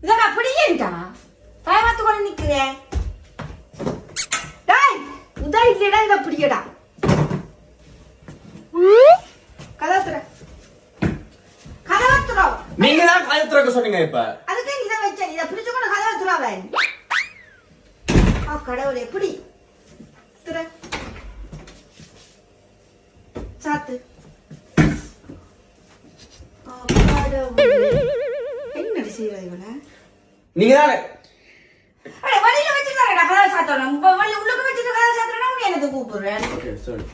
இதெல்லாம் அப்படியேண்டா பயமாத்து கொண்டு நிக்கிறேன். டேய் உதா இல்லடா இத அப்படியேடா. கதவுற கதவுற நீங்க தான் கதவுறக்க சொன்னீங்க. இப்ப அதுக்கு இத வச்ச இத பிடிச்சு கொண்டு கதவுறவே. கடவுளே எப்படி திற சாத்து. என்ன செய்யற இவன? நீங்க தான் அட வழியில வச்சிருக்காங்கடா கதவு சாத்தணும். உள்ளுக்கு வச்சிட்டு கதவு சாத்தறனா உன்னை எனக்கு கூப்பிடுறேன். Okay sorry.